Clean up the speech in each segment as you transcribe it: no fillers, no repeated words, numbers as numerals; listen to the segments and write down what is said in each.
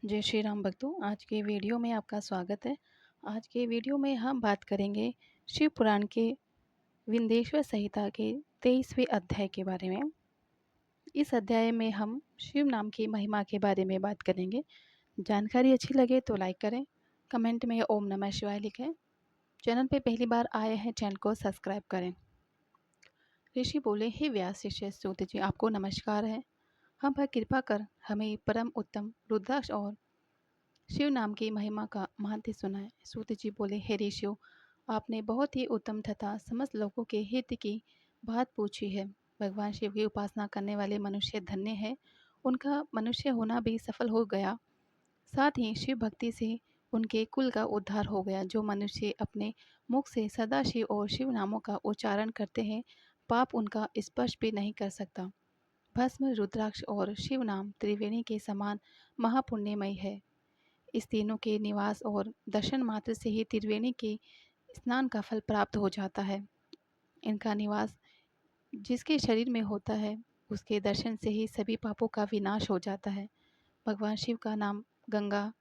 जय श्री राम भक्तों, आज के वीडियो में आपका स्वागत है। आज के वीडियो में हम बात करेंगे शिव पुराण के विंध्येश्वर संहिता के 23वें अध्याय के बारे में। इस अध्याय में हम शिव नाम की महिमा के बारे में बात करेंगे। जानकारी अच्छी लगे तो लाइक करें, कमेंट में ओम नमः शिवाय लिखें। चैनल पे पहली बार आए हैं, चैनल को सब्सक्राइब करें। ऋषि बोले, हे व्यास शिष्य सूत जी, आपको नमस्कार है। हम पर कृपा कर हमें परम उत्तम रुद्राक्ष और शिव नाम की महिमा का महात्म्य सुनाए। सूत जी बोले, हे ऋषियों, आपने बहुत ही उत्तम तथा समस्त लोगों के हित की बात पूछी है। भगवान शिव की उपासना करने वाले मनुष्य धन्य है, उनका मनुष्य होना भी सफल हो गया। साथ ही शिव भक्ति से उनके कुल का उद्धार हो गया। जो मनुष्य अपने मुख से सदा शिव और शिव नामों का उच्चारण करते हैं, पाप उनका स्पर्श भी नहीं कर सकता। भस्म, रुद्राक्ष और शिव नाम त्रिवेणी के समान महापुण्यमय है। इस तीनों के निवास और दर्शन मात्र से ही त्रिवेणी के स्नान का फल प्राप्त हो जाता है। इनका निवास जिसके शरीर में होता है, उसके दर्शन से ही सभी पापों का विनाश हो जाता है। भगवान शिव का नाम गंगा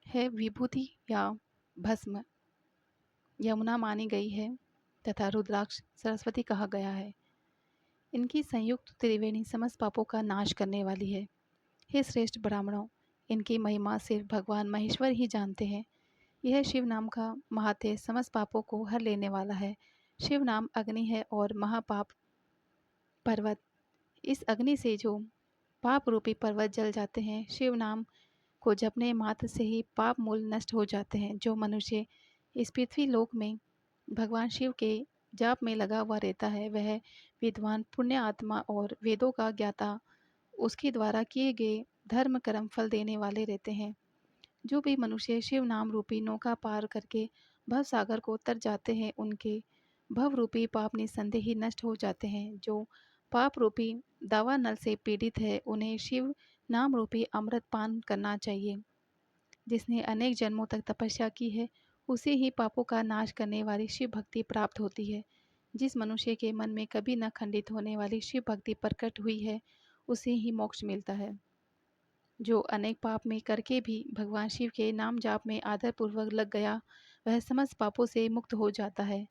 है, विभूति या भस्म यमुना मानी गई है तथा रुद्राक्ष सरस्वती कहा गया है। इनकी संयुक्त त्रिवेणी समस्त पापों का नाश करने वाली है। हे श्रेष्ठ ब्राह्मणों, इनकी महिमा सिर्फ भगवान महेश्वर ही जानते हैं। यह शिव नाम का महात्म्य समस्त पापों को हर लेने वाला है। शिव नाम अग्नि है और महापाप पर्वत। इस अग्नि से जो पाप रूपी पर्वत जल जाते हैं, शिव नाम को जपने मात्र से ही पाप मूल नष्ट हो जाते हैं। जो मनुष्य इस पृथ्वी लोक में भगवान शिव के जाप में लगा हुआ रहता है, वह विद्वान, पुण्य आत्मा और वेदों का ज्ञाता, उसके द्वारा किए गए धर्म कर्म फल देने वाले रहते हैं। जो भी मनुष्य शिव नाम रूपी नौका पार करके भव सागर को तर जाते हैं, उनके भव रूपी पाप निस्संदेह ही नष्ट हो जाते हैं। जो पाप रूपी दावा नल से पीड़ित है, उन्हें शिव नाम रूपी अमृत पान करना चाहिए। जिसने अनेक जन्मों तक तपस्या की है, उसे ही पापों का नाश करने वाली शिव भक्ति प्राप्त होती है। जिस मनुष्य के मन में कभी न खंडित होने वाली शिव भक्ति प्रकट हुई है, उसे ही मोक्ष मिलता है। जो अनेक पाप में करके भी भगवान शिव के नाम जाप में आदरपूर्वक लग गया, वह समस्त पापों से मुक्त हो जाता है।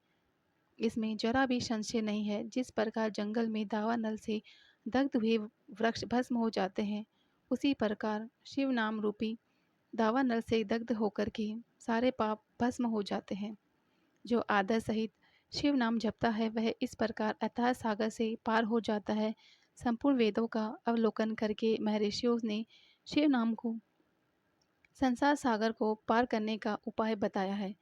इसमें जरा भी संशय नहीं है। जिस प्रकार जंगल में दावा नल से दग्ध हुए वृक्ष भस्म हो जाते हैं, उसी प्रकार शिव नाम रूपी दावा नल से दग्ध होकर के सारे पाप भस्म हो जाते हैं। जो आदर सहित शिव नाम जपता है, वह इस प्रकार अथाह सागर से पार हो जाता है। संपूर्ण वेदों का अवलोकन करके महर्षियों ने शिव नाम को संसार सागर को पार करने का उपाय बताया है।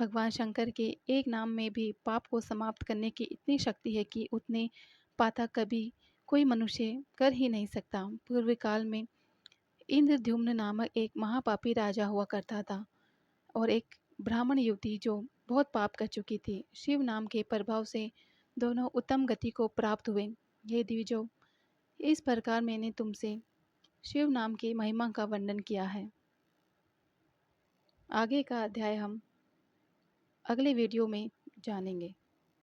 भगवान शंकर के एक नाम में भी पाप को समाप्त करने की इतनी शक्ति है कि उतने पाता कभी कोई मनुष्य कर ही नहीं सकता। पूर्व काल में इंद्रद्युम्न नामक एक महापापी राजा हुआ करता था और एक ब्राह्मण युवती जो बहुत पाप कर चुकी थी। शिव नाम के प्रभाव से दोनों उत्तम गति को प्राप्त हुए। ये द्विजो, इस प्रकार मैंने तुमसे शिव नाम की महिमा का वर्णन किया है। आगे का अध्याय हम अगले वीडियो में जानेंगे।